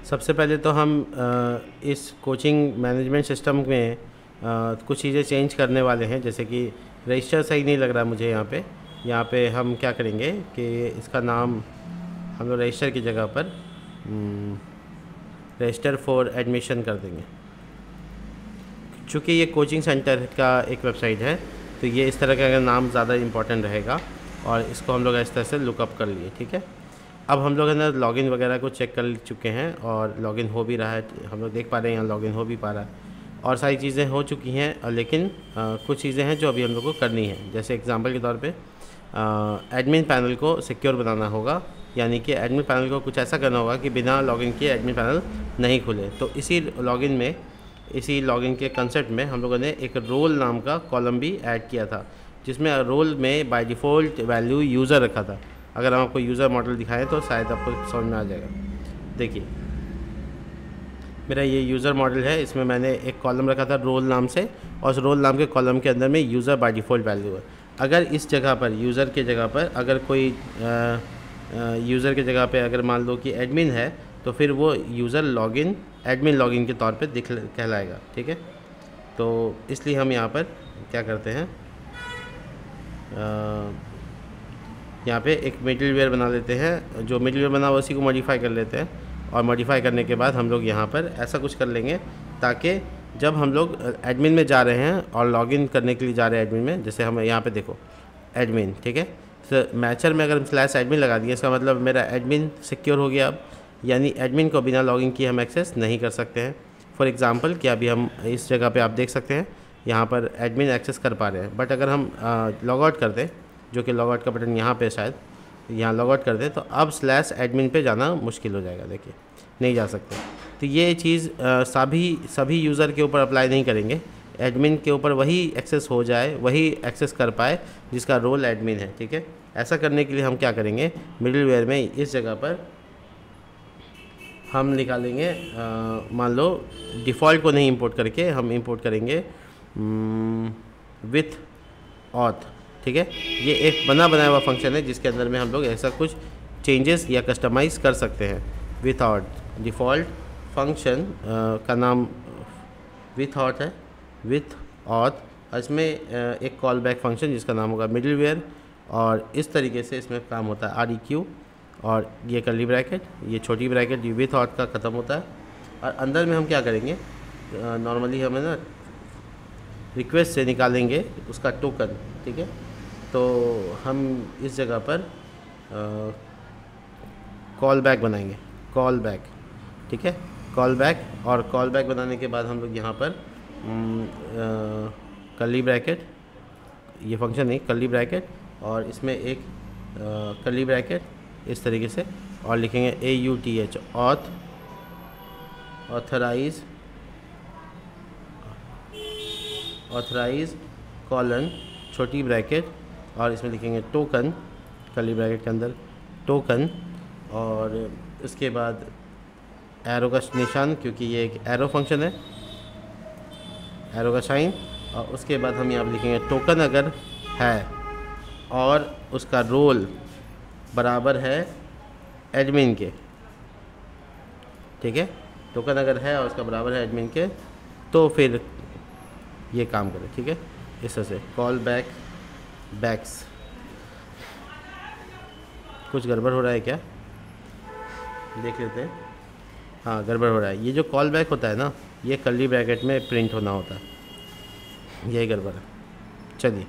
सबसे पहले तो हम इस कोचिंग मैनेजमेंट सिस्टम में कुछ चीज़ें चेंज करने वाले हैं, जैसे कि रजिस्टर सही नहीं लग रहा मुझे यहाँ पे हम क्या करेंगे कि इसका नाम हम लोग रजिस्टर की जगह पर रजिस्टर फॉर एडमिशन कर देंगे। चूँकि ये कोचिंग सेंटर का एक वेबसाइट है तो ये इस तरह का नाम ज़्यादा इम्पोर्टेंट रहेगा और इसको हम लोग इस तरह से लुकअप कर लिए। ठीक है, अब हम लोग है ना लॉगिन वगैरह को चेक कर चुके हैं और लॉगिन हो भी रहा है, हम लोग देख पा रहे हैं यहाँ लॉगिन हो भी पा रहा है और सारी चीज़ें हो चुकी हैं। लेकिन कुछ चीज़ें हैं जो अभी हम लोग को करनी है। जैसे एग्जांपल के तौर पे एडमिन पैनल को सिक्योर बनाना होगा, यानी कि एडमिन पैनल को कुछ ऐसा करना होगा कि बिना लॉगिन किए एडमिन पैनल नहीं खुले। तो इसी लॉगिन के कंसेप्ट में हम लोगों ने एक रोल नाम का कॉलम भी ऐड किया था, जिसमें रोल में बाय डिफ़ॉल्ट वैल्यू यूज़र रखा था। अगर हम आपको यूज़र मॉडल दिखाएं तो शायद आपको समझ में आ जाएगा। देखिए मेरा ये यूज़र मॉडल है, इसमें मैंने एक कॉलम रखा था रोल नाम से और उस रोल नाम के कॉलम के अंदर में यूज़र बाय डिफ़ॉल्ट वैल्यू है। अगर इस जगह पर यूज़र के जगह पर अगर कोई यूज़र के जगह पे अगर मान लो कि एडमिन है तो फिर वो यूज़र लॉगिन एडमिन लॉगिन के तौर पे कहलाएगा। ठीक है, तो इसलिए हम यहाँ पर क्या करते हैं, यहाँ पे एक मिडिलवेयर बना लेते हैं। जो मिडिलवेयर बना हुआ उसी को मॉडिफाई कर लेते हैं और मॉडिफाई करने के बाद हम लोग यहाँ पर ऐसा कुछ कर लेंगे ताकि जब हम लोग एडमिन में जा रहे हैं और लॉगिन करने के लिए जा रहे हैं एडमिन में, जैसे हम यहाँ पे देखो एडमिन, ठीक है, तो मैचर में अगर हम स्लैश एडमिन लगा दिए इसका मतलब मेरा एडमिन सिक्योर हो गया अब, यानी एडमिन को बिना लॉगिन किए हम एक्सेस नहीं कर सकते हैं। फॉर एग्जांपल कि अभी हम इस जगह पे आप देख सकते हैं यहाँ पर एडमिन एक्सेस कर पा रहे हैं, बट अगर हम लॉग आउट कर दें, जो कि लॉग आउट का बटन यहाँ पे शायद यहाँ लॉग आउट कर दें, तो अब स्लैश एडमिन पे जाना मुश्किल हो जाएगा। देखिए नहीं जा सकते। तो ये चीज़ सभी यूज़र के ऊपर अप्लाई नहीं करेंगे, एडमिन के ऊपर वही एक्सेस हो जाए, वही एक्सेस कर पाए जिसका रोल एडमिन है। ठीक है, ऐसा करने के लिए हम क्या करेंगे, मिडिलवेयर में इस जगह पर हम निकालेंगे, मान लो डिफ़ॉल्ट को नहीं इंपोर्ट करके हम इंपोर्ट करेंगे विथ ऑथ। ठीक है, ये एक बना बनाया हुआ फंक्शन है जिसके अंदर में हम लोग ऐसा कुछ चेंजेस या कस्टमाइज़ कर सकते हैं। विथ ऑथ डिफ़ॉल्ट फंक्शन का नाम विथ ऑथ है, विथ ऑथ। इसमें एक कॉल बैक फंक्शन जिसका नाम होगा मिडिलवेयर और इस तरीके से इसमें काम होता है REQ और ये कर्ली ब्रैकेट, ये छोटी ब्रैकेट ये विथ ऑथ का ख़त्म होता है। और अंदर में हम क्या करेंगे, नॉर्मली हमें ना रिक्वेस्ट से निकालेंगे उसका टोकन। ठीक है, तो हम इस जगह पर कॉल बैक बनाएंगे, कॉल बैक। ठीक है, कॉल बैक, और कॉल बैक बनाने के बाद हम लोग यहाँ पर कर्ली ब्रैकेट, ये फंक्शन नहीं कर्ली ब्रैकेट और इसमें एक कर्ली ब्रैकेट इस तरीके से और लिखेंगे AUTH ऑथ ऑथराइज कॉलन छोटी ब्रैकेट और इसमें लिखेंगे टोकन कर्ली ब्रैकेट के अंदर टोकन और इसके बाद एरो का निशान, क्योंकि ये एक एरो फंक्शन है, एरो का साइन। और उसके बाद हम यहाँ पर लिखेंगे टोकन अगर है और उसका रोल बराबर है एडमिन के। ठीक है, टोकन अगर है और उसका बराबर है एडमिन के तो फिर ये काम करे। ठीक है, इस तरह से कॉल बैक्स। कुछ गड़बड़ हो रहा है क्या, देख लेते हैं। हाँ गड़बड़ हो रहा है, ये जो कॉल बैक होता है ना ये कर्ली ब्रैकेट में प्रिंट होना होता है, यही गड़बड़ है। चलिए,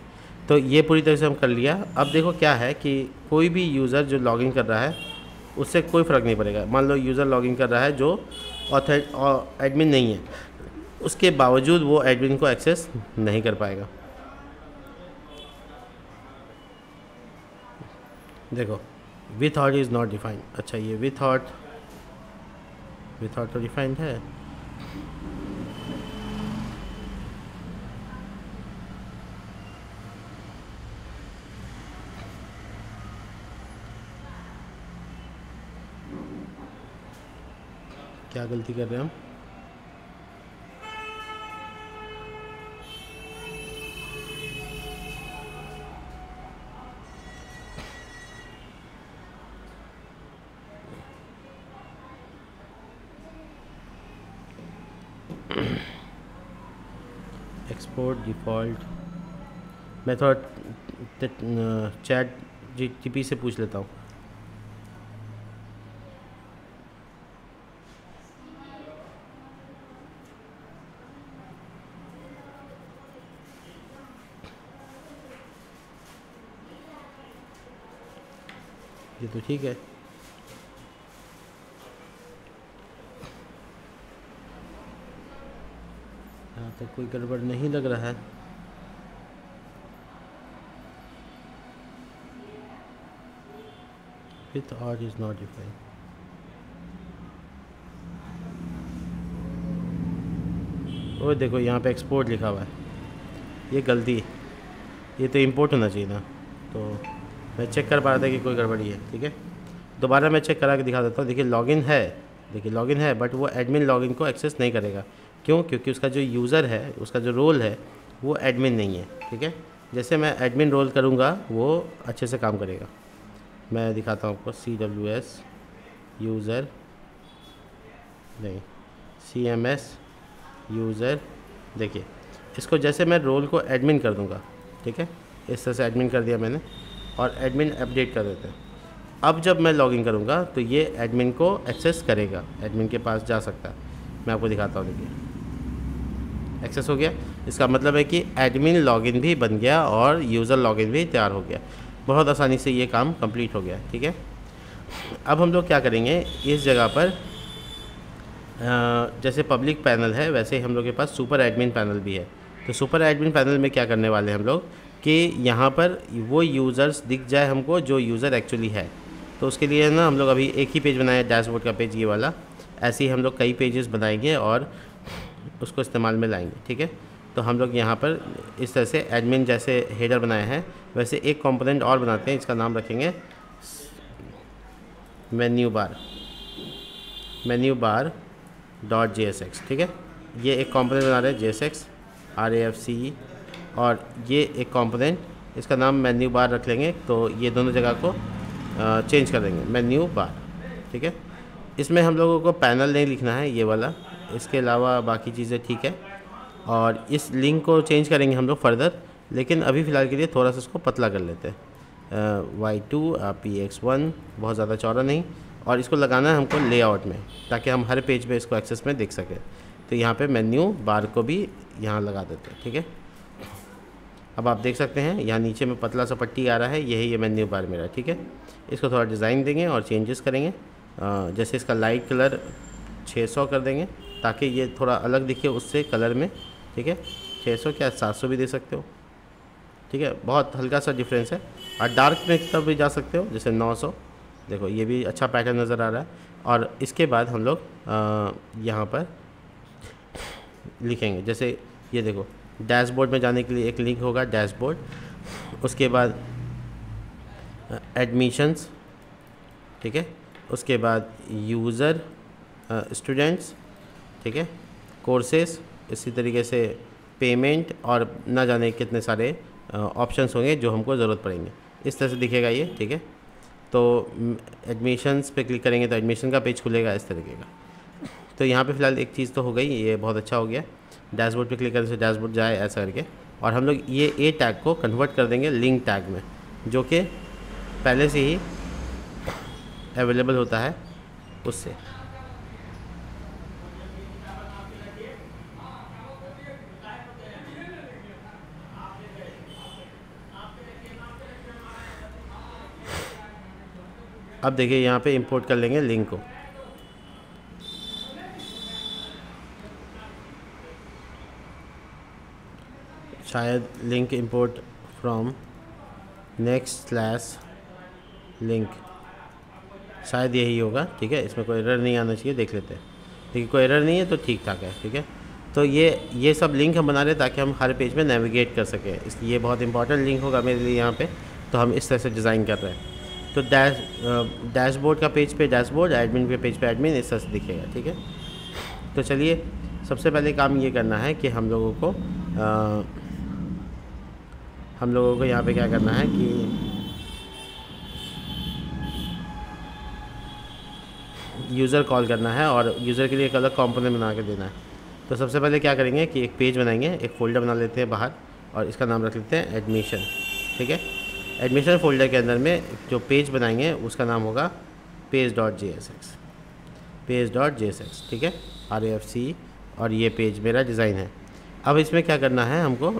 तो ये पूरी तरह से हम कर लिया। अब देखो क्या है कि कोई भी यूज़र जो लॉगिन कर रहा है उससे कोई फ़र्क नहीं पड़ेगा। मान लो यूज़र लॉगिन कर रहा है जो एडमिन नहीं है, उसके बावजूद वो एडमिन को एक्सेस नहीं कर पाएगा। देखो without is not defined. अच्छा, ये विथ ऑट तो डिफाइंड है। क्या गलती कर रहे हैं हम, एक्सपोर्ट डिफ़ॉल्ट, मैं थोड़ा चैट जीटीपी से पूछ लेता हूँ। ये तो ठीक है, यहाँ तक कोई गड़बड़ नहीं लग रहा है। With R is not defined. और देखो यहाँ पे एक्सपोर्ट लिखा हुआ है, ये गलती, ये तो इंपोर्ट होना चाहिए ना। तो मैं चेक कर पा रहा था कि कोई गड़बड़ी है। ठीक है, दोबारा मैं चेक करा के दिखा देता हूँ। देखिए लॉगिन है, देखिए लॉगिन है, बट वो एडमिन लॉगिन को एक्सेस नहीं करेगा। क्यों? क्योंकि उसका जो यूज़र है, उसका जो रोल है वो एडमिन नहीं है। ठीक है, जैसे मैं एडमिन रोल करूँगा वो अच्छे से काम करेगा। मैं दिखाता हूँ आपको, CWS यूज़र नहीं, CMS यूज़र। देखिए इसको जैसे मैं रोल को एडमिन कर दूँगा, ठीक है, इस तरह से एडमिन कर दिया मैंने, और एडमिन अपडेट कर देते हैं। अब जब मैं लॉगिन करूँगा तो ये एडमिन को एक्सेस करेगा, एडमिन के पास जा सकता है। मैं आपको दिखाता हूँ, देखिए एक्सेस हो गया। इसका मतलब है कि एडमिन लॉगिन भी बन गया और यूज़र लॉगिन भी तैयार हो गया। बहुत आसानी से ये काम कंप्लीट हो गया। ठीक है, अब हम लोग क्या करेंगे, इस जगह पर जैसे पब्लिक पैनल है वैसे ही हम लोग के पास सुपर एडमिन पैनल भी है। तो सुपर एडमिन पैनल में क्या करने वाले हैं हम लोग कि यहाँ पर वो यूज़र्स दिख जाए हमको जो यूज़र एक्चुअली है। तो उसके लिए ना हम लोग अभी एक ही पेज बनाया, डैशबोर्ड का पेज, ये वाला। ऐसे ही हम लोग कई पेजेस बनाएंगे और उसको इस्तेमाल में लाएंगे। ठीक है, तो हम लोग यहाँ पर इस तरह से एडमिन जैसे हेडर बनाया है वैसे एक कंपोनेंट और बनाते हैं। इसका नाम रखेंगे मेन्यू बार डॉट JSX। ठीक है, ये एक कंपोनेंट बना रहे हैं JSX RAFCE, और ये एक कंपोनेंट, इसका नाम मेन्यू बार रख लेंगे। तो ये दोनों जगह को चेंज कर देंगे, मेन्यू बार। ठीक है, इसमें हम लोगों को पैनल नहीं लिखना है, ये वाला। इसके अलावा बाकी चीज़ें ठीक है, और इस लिंक को चेंज करेंगे हम लोग फर्दर, लेकिन अभी फ़िलहाल के लिए थोड़ा सा इसको पतला कर लेते हैं। Y2 PX1, बहुत ज़्यादा चौड़ा नहीं, और इसको लगाना है हमको लेआउट में ताकि हम हर पेज पे इसको एक्सेस में देख सकें। तो यहाँ पे मेन्यू बार को भी यहाँ लगा देते हैं। ठीक है, अब आप देख सकते हैं यहाँ नीचे में पतला सा पट्टी आ रहा है, यही ये मेन्यू बार मेरा। ठीक है, इसको थोड़ा डिज़ाइन देंगे और चेंजेस करेंगे। जैसे इसका लाइट कलर 600 कर देंगे ताकि ये थोड़ा अलग दिखे उससे कलर में। ठीक है, 600 क्या 700 भी दे सकते हो। ठीक है, बहुत हल्का सा डिफरेंस है। और डार्क में तब भी जा सकते हो, जैसे 900। देखो ये भी अच्छा पैटर्न नज़र आ रहा है। और इसके बाद हम लोग यहाँ पर लिखेंगे, जैसे ये देखो डैशबोर्ड में जाने के लिए एक लिंक होगा, डैशबोर्ड। उसके बाद एडमिशन्स, ठीक है, उसके बाद यूज़र स्टूडेंट्स, ठीक है, कोर्सेस, इसी तरीके से पेमेंट, और ना जाने कितने सारे ऑप्शंस होंगे जो हमको ज़रूरत पड़ेंगे। इस तरह से दिखेगा ये। ठीक है, तो एडमिशन्स पे क्लिक करेंगे तो एडमिशन का पेज खुलेगा इस तरीके का। तो यहाँ पे फ़िलहाल एक चीज़ तो हो गई, ये बहुत अच्छा हो गया। डैशबोर्ड पे क्लिक करने से डैशबोर्ड जाए ऐसा करके, और हम लोग ये ए टैग को कन्वर्ट कर देंगे लिंक टैग में, जो कि पहले से ही अवेलेबल होता है उससे। अब देखिए यहाँ पे इंपोर्ट कर लेंगे लिंक को। शायद लिंक इंपोर्ट फ्रॉम next/link, शायद यही होगा। ठीक है, इसमें कोई एरर नहीं आना चाहिए, देख लेते हैं। देखिए कोई एरर नहीं है तो ठीक ठाक है। ठीक है, तो ये सब लिंक हम बना रहे हैं ताकि हम हर पेज में नेविगेट कर सकें, इसलिए ये बहुत इंपॉर्टेंट लिंक होगा मेरे लिए यहाँ पे। तो हम इस तरह से डिज़ाइन कर रहे हैं। तो डैशबोर्ड का पेज पे डैशबोर्ड, एडमिन के पेज पे एडमिन, इस तरह से दिखेगा। ठीक है, तो चलिए सबसे पहले काम ये करना है कि हम लोगों को यहाँ पे क्या करना है कि यूज़र कॉल करना है, और यूज़र के लिए एक अलग कंपोनेंट बना के देना है। तो सबसे पहले क्या करेंगे कि एक पेज बनाएंगे, एक फ़ोल्डर बना लेते हैं बाहर और इसका नाम रख लेते हैं एडमिशन। ठीक है, एडमिशन फ़ोल्डर के अंदर में जो पेज बनाएंगे उसका नाम होगा page.jsx, page.jsx। ठीक है, RAFC, और ये पेज मेरा डिज़ाइन है। अब इसमें क्या करना है, हमको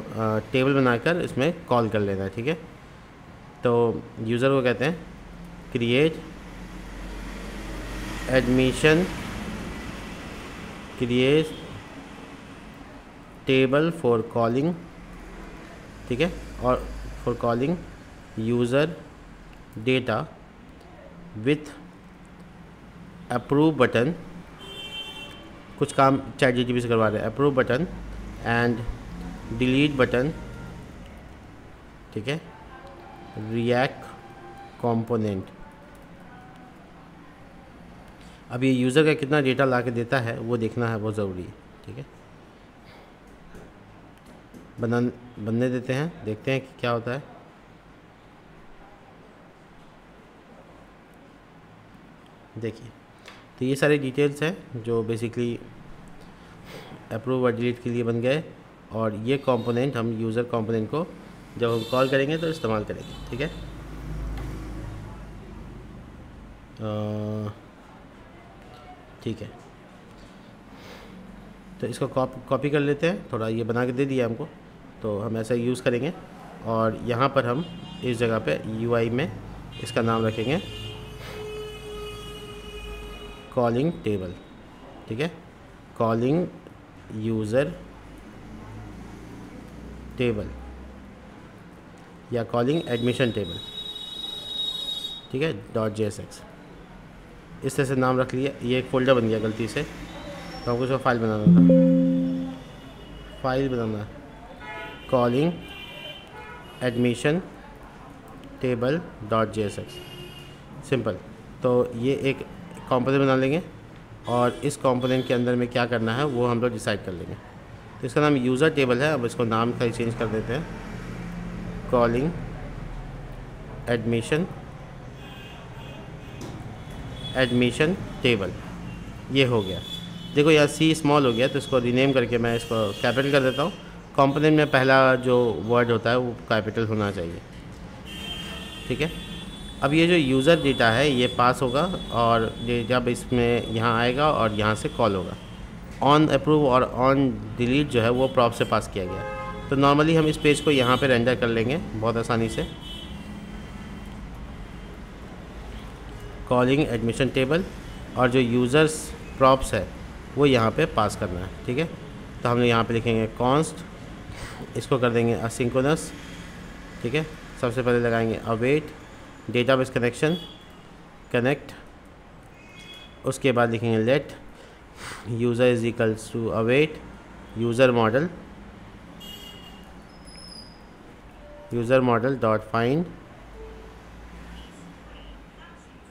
टेबल बनाकर इसमें कॉल कर लेना है। ठीक है, तो यूज़र को कहते हैं create admission, create table for calling. ठीक है, और for calling user data with approve button, कुछ काम ChatGPT से करवा रहे हैं, approve button and delete button. ठीक है, रिएक्ट कंपोनेंट। अब ये यूज़र का कितना डेटा ला के देता है वो देखना है, बहुत ज़रूरी है। ठीक है, बनने देते हैं, देखते हैं कि क्या होता है। देखिए, तो ये सारी डिटेल्स हैं जो बेसिकली अप्रूव और डिलीट के लिए बन गए, और ये कंपोनेंट हम यूज़र कंपोनेंट को जब हम कॉल करेंगे तो इस्तेमाल करेंगे। ठीक है, ठीक है, तो इसको कॉपी कर लेते हैं, थोड़ा ये बना के दे दिया हमको, तो हम ऐसा यूज़ करेंगे। और यहाँ पर हम इस जगह पे UI में इसका नाम रखेंगे कॉलिंग टेबल। ठीक है, कॉलिंग यूज़र टेबल या कॉलिंग एडमिशन टेबल। ठीक है, .jsx इस तरह से नाम रख लिया। ये एक फ़ोल्डर बन गया गलती से, तो हमको इसका फाइल बनाना था, फाइल बनाना calling admission table .jsx, simple. तो ये एक कंपोनेंट बना लेंगे और इस कंपोनेंट के अंदर में क्या करना है वो हम लोग डिसाइड कर लेंगे। तो इसका नाम यूज़र टेबल है, अब इसको नाम का चेंज कर देते हैं, कॉलिंग एडमिशन टेबल। ये हो गया, देखो यहाँ C स्मॉल हो गया, तो इसको रीनेम करके मैं इसको कैपिटल कर देता हूँ। कंपोनेंट में पहला जो वर्ड होता है वो कैपिटल होना चाहिए। ठीक है, अब ये जो यूज़र डेटा है ये पास होगा, और ये जब इसमें यहाँ आएगा और यहाँ से कॉल होगा। ऑन अप्रूव और ऑन डिलीट जो है वो प्रॉप से पास किया गया। तो नॉर्मली हम इस पेज को यहाँ पे रेंडर कर लेंगे बहुत आसानी से, कॉलिंग एडमिशन टेबल, और जो यूज़र्स प्रॉप्स है वो यहाँ पे पास करना है। ठीक है, तो हम यहाँ पे लिखेंगे कॉन्स्ट, इसको कर देंगे असिंक्रोनस। ठीक है, सबसे पहले लगाएंगे अवेट डेटाबेस कनेक्शन कनेक्ट, उसके बाद लिखेंगे let user is equals to await user model dot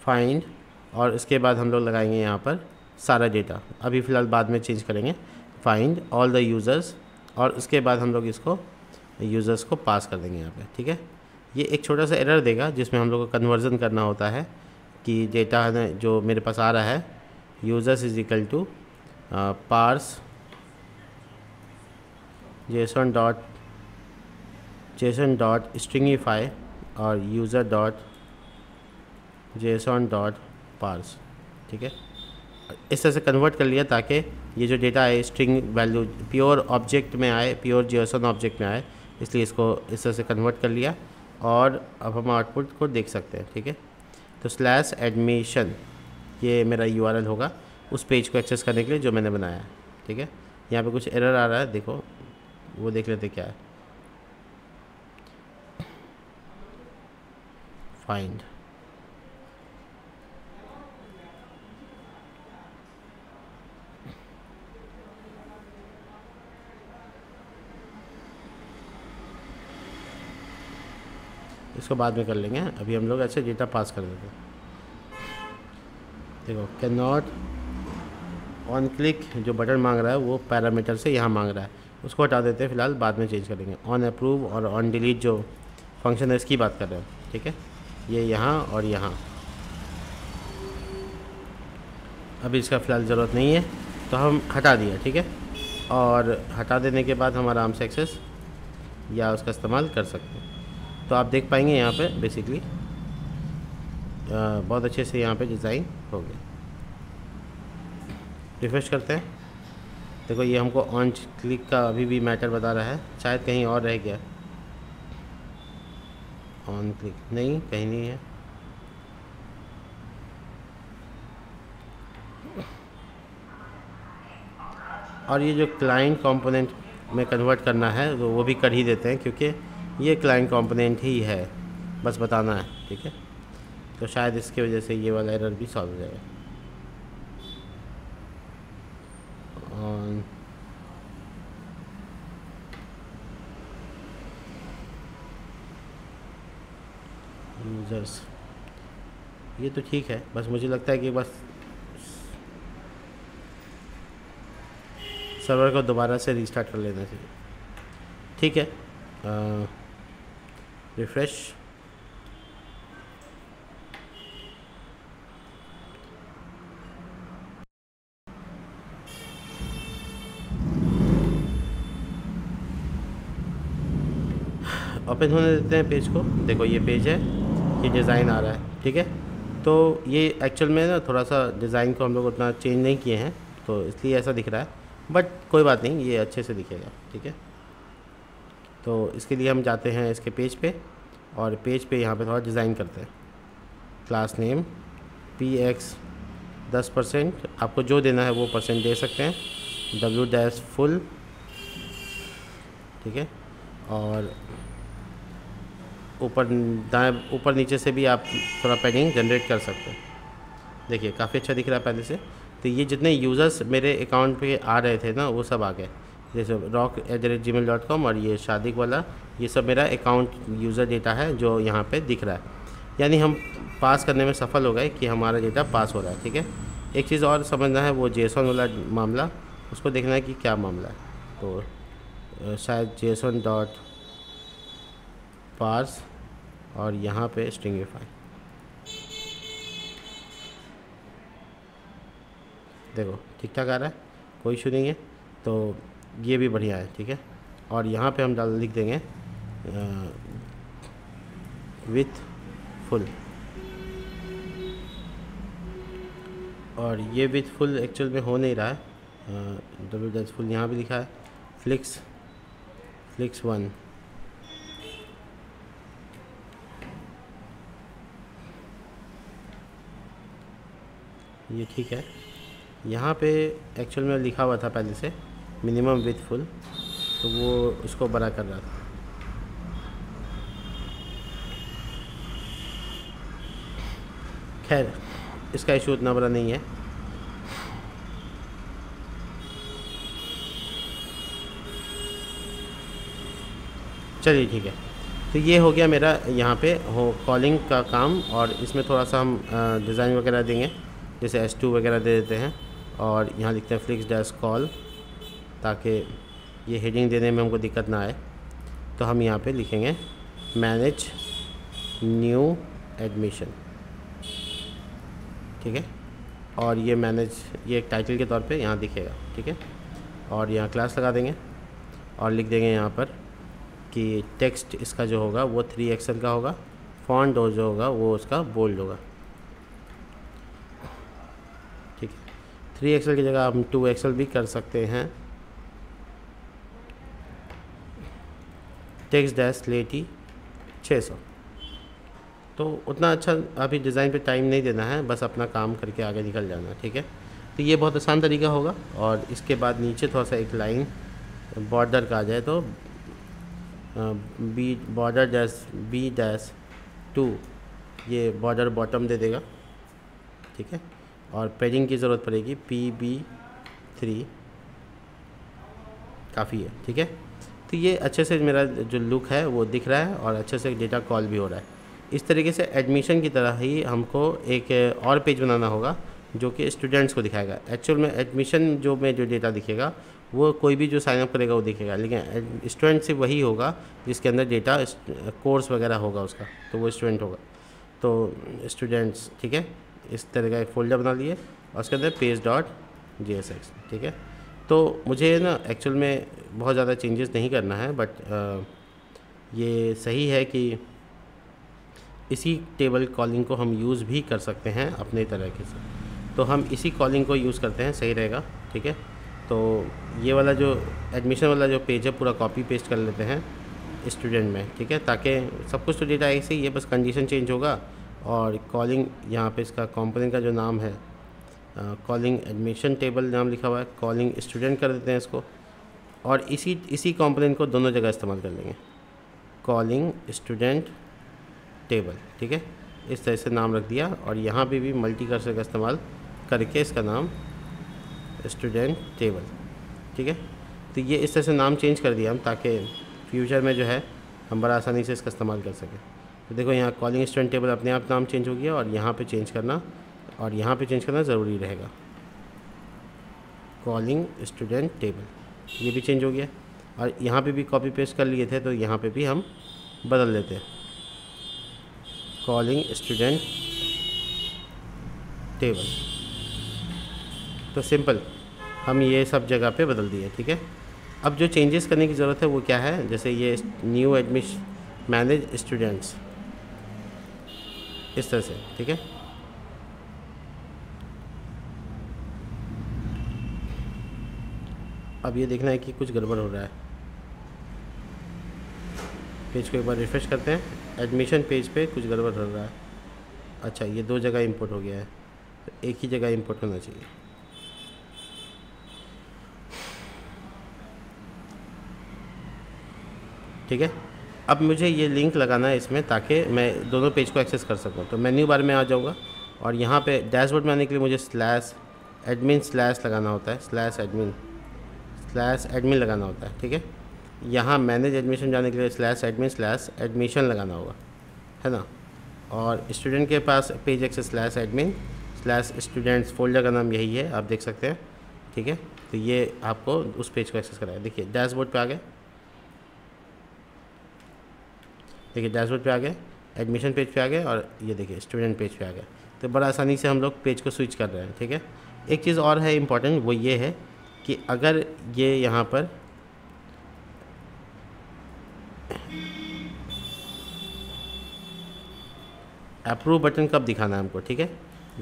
find, और इसके बाद हम लोग लगाएंगे यहाँ पर सारा डेटा, अभी फ़िलहाल बाद में चेंज करेंगे, फाइंड ऑल द यूज़र्स, और उसके बाद हम लोग इसको यूज़र्स को पास कर देंगे यहाँ पे। ठीक है, ये एक छोटा सा एरर देगा जिसमें हम लोग को कन्वर्जन करना होता है कि डेटा जो मेरे पास आ रहा है users is equal to parse JSON dot stringify और user dot JSON dot parse. ठीक है, इस तरह से कन्वर्ट कर लिया ताकि ये जो डेटा है स्ट्रिंग वैल्यू प्योर ऑब्जेक्ट में आए, प्योर जेसन ऑब्जेक्ट में आए, इसलिए इसको इस तरह से कन्वर्ट कर लिया, और अब हम आउटपुट को देख सकते हैं। ठीक है, तो /admission ये मेरा URL होगा उस पेज को एक्सेस करने के लिए जो मैंने बनाया है। ठीक है, यहाँ पे कुछ एरर आ रहा है, देखो वो देख लेते क्या है। फाइंड, इसको बाद में कर लेंगे, अभी हम लोग ऐसे डेटा पास कर देते हैं। देखो कैन नॉट ऑन क्लिक जो बटन मांग रहा है वो पैरामीटर से यहाँ मांग रहा है, उसको हटा देते हैं, फिलहाल बाद में चेंज करेंगे। ऑन अप्रूव और ऑन डिलीट जो फंक्शन है इसकी बात कर रहे हैं। ठीक है, ये यहाँ और यहाँ, अभी इसका फ़िलहाल ज़रूरत नहीं है तो हम हटा दिया। ठीक है, और हटा देने के बाद हम आराम से एक्सेस या उसका इस्तेमाल कर सकते हैं। तो आप देख पाएंगे यहाँ पे बेसिकली बहुत अच्छे से यहाँ पे डिज़ाइन हो गया। रिफ्रेश करते हैं, देखो ये हमको ऑन क्लिक का अभी भी मैटर बता रहा है, शायद कहीं और रह गया। ऑन क्लिक नहीं, कहीं नहीं है। और ये जो क्लाइंट कंपोनेंट में कन्वर्ट करना है तो वो भी कर ही देते हैं, क्योंकि ये क्लाइंट कंपोनेंट ही है, बस बताना है, ठीक है। तो शायद इसकी वजह से ये वाला एरर भी सॉल्व हो जाएगा। ऑन यूज़र्स, ये तो ठीक है, बस मुझे लगता है कि बस सर्वर को दोबारा से रीस्टार्ट कर लेना चाहिए, ठीक है। रिफ्रेश, ओपन होने देते हैं पेज को। देखो ये पेज है, ये डिज़ाइन आ रहा है, ठीक है। तो ये एक्चुअल में ना थोड़ा सा डिज़ाइन को हम लोग उतना चेंज नहीं किए हैं, तो इसलिए ऐसा दिख रहा है, बट कोई बात नहीं, ये अच्छे से दिखेगा, ठीक है। तो इसके लिए हम जाते हैं इसके पेज पे, और पेज पे यहाँ पे थोड़ा डिज़ाइन करते हैं। क्लास नेम px 10%, आपको जो देना है वो परसेंट दे सकते हैं, w-full, ठीक है। और ऊपर दाएं ऊपर नीचे से भी आप थोड़ा पैडिंग जनरेट कर सकते हैं। देखिए काफ़ी अच्छा दिख रहा है पहले से। तो ये जितने यूज़र्स मेरे अकाउंट पे आ रहे थे ना, वो सब आ गए, जैसे rock@gmail.com, और ये शादिक वाला, ये सब मेरा अकाउंट यूज़र डेटा है जो यहाँ पे दिख रहा है। यानी हम पास करने में सफल हो गए कि हमारा डेटा पास हो रहा है, ठीक है। एक चीज़ और समझना है, वो जेसन वाला मामला, उसको देखना है कि क्या मामला है। तो शायद जेसन डॉट पार्स और यहाँ पे स्ट्रिंगिफाई, देखो ठीक ठाक आ रहा है, कोई इशू नहीं है। तो ये भी बढ़िया है, ठीक है। और यहाँ पे हम लिख देंगे विथ फुल, और ये विथ फुल एक्चुअल में हो नहीं रहा है, W-full यहाँ भी लिखा है, फ्लिक्स 1, ये ठीक है। यहाँ पे एक्चुअल में लिखा हुआ था पहले से मिनिमम विथ फुल, तो वो उसको बड़ा कर रहा था। खैर इसका इशू उतना बड़ा नहीं है। चलिए ठीक है। तो ये हो गया मेरा यहाँ पे हो कॉलिंग का काम, और इसमें थोड़ा सा हम डिज़ाइन वगैरह देंगे, जैसे S2 वगैरह दे देते हैं, और यहाँ लिखते हैं फ्लिक्स डैश कॉल, ताकि ये हेडिंग देने में हमको दिक्कत ना आए। तो हम यहाँ पे लिखेंगे मैनेज न्यू एडमिशन, ठीक है। और ये मैनेज, ये एक टाइटल के तौर पे यहाँ दिखेगा, ठीक है। और यहाँ क्लास लगा देंगे, और लिख देंगे यहाँ पर कि टेक्स्ट इसका जो होगा वो 3 एक्सेल का होगा, फॉन्ट जो होगा वो उसका बोल्ड होगा, ठीक है। 3 एक्सेल की जगह हम 2 एक्सेल भी कर सकते हैं। टेक्स्ट डैश लेटी 600। तो उतना अच्छा अभी डिज़ाइन पे टाइम नहीं देना है, बस अपना काम करके आगे निकल जाना है, ठीक है। तो ये बहुत आसान तरीका होगा। और इसके बाद नीचे थोड़ा सा एक लाइन बॉर्डर का आ जाए, तो बी बॉर्डर डैश B-2, ये बॉर्डर बॉटम दे देगा, ठीक है। और पेडिंग की ज़रूरत पड़ेगी, PB3 काफ़ी है, ठीक है। तो ये अच्छे से मेरा जो लुक है वो दिख रहा है, और अच्छे से डेटा कॉल भी हो रहा है। इस तरीके से एडमिशन की तरह ही हमको एक और पेज बनाना होगा जो कि स्टूडेंट्स को दिखाएगा। एक्चुअल में एडमिशन जो डेटा दिखेगा वो कोई भी जो साइनअप करेगा वो दिखेगा, लेकिन स्टूडेंट सिर्फ वही होगा जिसके अंदर डेटा कोर्स वगैरह होगा उसका, तो वो स्टूडेंट होगा। तो स्टूडेंट्स, ठीक है। इस तरह का एक फ़ोल्डर बना लिए, और उसके अंदर page.jsx, ठीक है। तो मुझे ना एक्चुअल में बहुत ज़्यादा चेंजेस नहीं करना है, बट ये सही है कि इसी टेबल कॉलिंग को हम यूज़ भी कर सकते हैं अपने तरीके से। तो हम इसी कॉलिंग को यूज़ करते हैं, सही रहेगा, ठीक है। तो ये वाला जो एडमिशन वाला जो पेज है पूरा कॉपी पेस्ट कर लेते हैं स्टूडेंट में, ठीक है, ताकि सब कुछ तो डेटा ऐसे ही है, बस कंडीशन चेंज होगा। और कॉलिंग यहाँ पे इसका कंपोनेंट का जो नाम है कॉलिंग एडमिशन टेबल नाम लिखा हुआ है, कॉलिंग स्टूडेंट कर देते हैं इसको। और इसी कंपोनेंट को दोनों जगह इस्तेमाल कर लेंगे, कॉलिंग स्टूडेंट टेबल, ठीक है। इस तरह से नाम रख दिया और यहाँ पे भी मल्टी कर्सर का इस्तेमाल करके इसका नाम स्टूडेंट टेबल, ठीक है। तो ये इस तरह से नाम चेंज कर दिया हम, ताकि फ्यूचर में जो है हम बड़ा आसानी से इसका इस्तेमाल कर सकें। तो देखो यहाँ कॉलिंग स्टूडेंट टेबल अपने आप नाम चेंज हो गया, और यहाँ पे चेंज करना और यहाँ पे चेंज करना ज़रूरी रहेगा, कॉलिंग स्टूडेंट टेबल ये भी चेंज हो गया। और यहाँ पे भी कॉपी पेस्ट कर लिए थे, तो यहाँ पे भी हम बदल लेते हैं, कॉलिंग स्टूडेंट टेबल। तो सिंपल हम ये सब जगह पे बदल दिए, ठीक है। अब जो चेंजेस करने की ज़रूरत है वो क्या है, जैसे ये न्यू एडमिशन मैनेज स्टूडेंट्स, इस तरह से, ठीक है। अब ये देखना है कि कुछ गड़बड़ हो रहा है। पेज को एक बार रिफ्रेश करते हैं, एडमिशन पेज पे कुछ गड़बड़ हो रहा है। अच्छा, ये दो जगह इंपोर्ट हो गया है, तो एक ही जगह इंपोर्ट होना चाहिए। ठीक है, अब मुझे ये लिंक लगाना है इसमें, ताकि मैं दोनों पेज को एक्सेस कर सकूं। तो मेन्यू बार में आ जाऊंगा और यहाँ पे डैशबोर्ड में आने के लिए मुझे /admin/ लगाना होता है, /admin लगाना होता है, ठीक है। यहाँ मैनेज एडमिशन जाने के लिए /admin/admission लगाना होगा, है ना। और स्टूडेंट के पास पेज एक्सेस /admin/students, फोल्डर का नाम यही है, आप देख सकते हैं, ठीक है। तो ये आपको उस पेज को एक्सेस कराया। देखिए डैशबोर्ड पे आ गए, देखिए डैशबोर्ड पे आ गए, एडमिशन पेज पे आ गए, और ये देखिए स्टूडेंट पेज पे आ गए। तो बड़ा आसानी से हम लोग पेज को स्विच कर रहे हैं, ठीक है। एक चीज़ और है इम्पॉर्टेंट, वो ये है कि अगर ये यहाँ पर अप्रूव बटन कब दिखाना है हमको, ठीक है,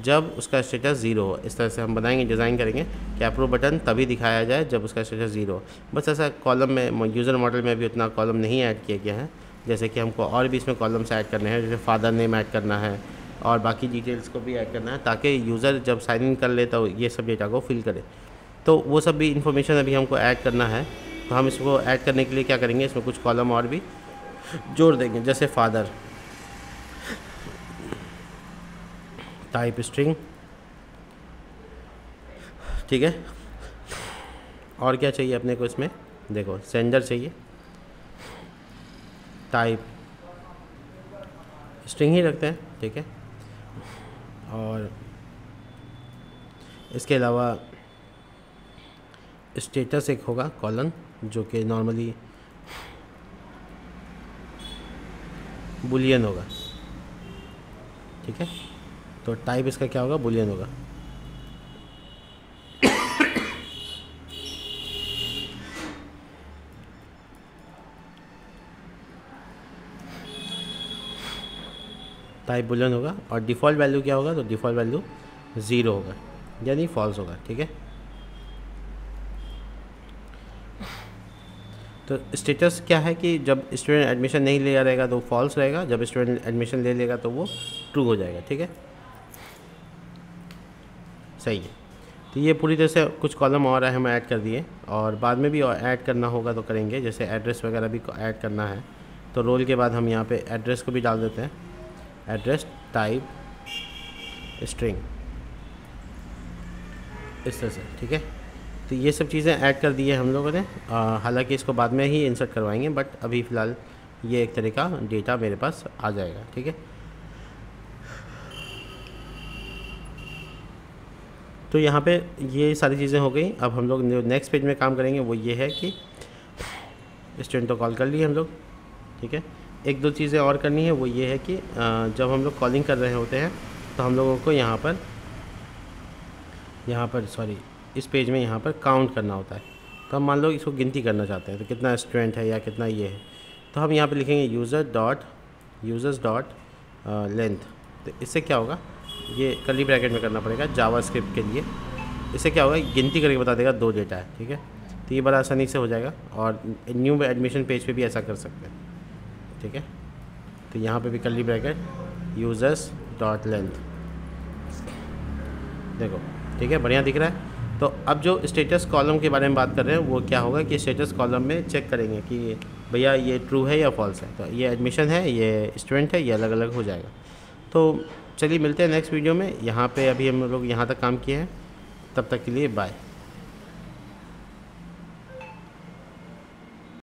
जब उसका स्टेटस 0 हो। इस तरह से हम बनाएंगे, डिज़ाइन करेंगे कि अप्रूव बटन तभी दिखाया जाए जब उसका स्टेटस 0 हो। बस ऐसा कॉलम में, यूज़र मॉडल में भी उतना कॉलम नहीं ऐड किया गया है, जैसे कि हमको और भी इसमें कॉलम्स ऐड करने हैं, जैसे फादर नेम ऐड करना है और बाकी डिटेल्स को भी ऐड करना है, ताकि यूज़र जब साइन इन कर ले तो ये सब डेटा को फिल करे। तो वो सब भी इन्फॉर्मेशन अभी हमको ऐड करना है। तो हम इसको ऐड करने के लिए क्या करेंगे, इसमें कुछ कॉलम और भी जोड़ देंगे, जैसे फादर, टाइप स्ट्रिंग, ठीक है। और क्या चाहिए अपने को इसमें, देखो सेंडर चाहिए, टाइप स्ट्रिंग ही रखते हैं, ठीक है। और इसके अलावा स्टेटस एक होगा कॉलन, जो कि नॉर्मली बुलियन होगा, ठीक है। तो टाइप इसका क्या होगा, बुलियन होगा। टाइप बुलियन होगा। और डिफ़ॉल्ट वैल्यू क्या होगा, तो डिफ़ॉल्ट वैल्यू 0 होगा, यानी फॉल्स होगा, ठीक है। तो स्टेटस क्या है कि जब स्टूडेंट एडमिशन नहीं लिया रहेगा तो फॉल्स रहेगा, जब स्टूडेंट एडमिशन ले लेगा तो वो ट्रू हो जाएगा, ठीक है, सही है। तो ये पूरी तरह से कुछ कॉलम और है हम ऐड कर दिए, और बाद में भी ऐड करना होगा तो करेंगे, जैसे एड्रेस वगैरह भी ऐड करना है। तो रोल के बाद हम यहाँ पे एड्रेस को भी डाल देते हैं, एड्रेस टाइप स्ट्रिंग, इस तरह से, ठीक है। तो ये सब चीज़ें ऐड कर दी है हम लोगों ने। हालांकि इसको बाद में ही इंसर्ट करवाएंगे, बट अभी फ़िलहाल ये एक तरह का डेटा मेरे पास आ जाएगा, ठीक है। तो यहाँ पे ये सारी चीज़ें हो गई। अब हम लोग जो नेक्स्ट पेज में काम करेंगे वो ये है कि स्टूडेंट तो कॉल कर लिए हम लोग, ठीक है। एक दो चीज़ें और करनी है, वो ये है कि जब हम लोग कॉलिंग कर रहे होते हैं तो हम लोगों को यहाँ पर इस पेज में यहाँ पर काउंट करना होता है। तो हम मान लो इसको गिनती करना चाहते हैं, तो कितना स्टूडेंट है या कितना ये है, तो हम यहाँ पे लिखेंगे यूज़र्स डॉट लेंथ। तो इससे क्या होगा, ये कर्ली ब्रैकेट में करना पड़ेगा जावास्क्रिप्ट के लिए। इससे क्या होगा, गिनती करके बता देगा 2 डेटा है, ठीक है। तो ये बड़ा आसानी से हो जाएगा, और न्यू एडमिशन पेज पे भी ऐसा कर सकते हैं, ठीक है। तो यहाँ पे भी curly bracket users dot length, देखो ठीक है, बढ़िया दिख रहा है। तो अब जो स्टेटस कॉलम के बारे में बात कर रहे हैं वो क्या होगा कि स्टेटस कॉलम में चेक करेंगे कि भैया ये ट्रू है या फॉल्स है। तो ये एडमिशन है, ये स्टूडेंट है, ये अलग अलग हो जाएगा। तो चलिए मिलते हैं नेक्स्ट वीडियो में। यहाँ पे अभी हम लोग यहाँ तक काम किए हैं, तब तक के लिए बाय।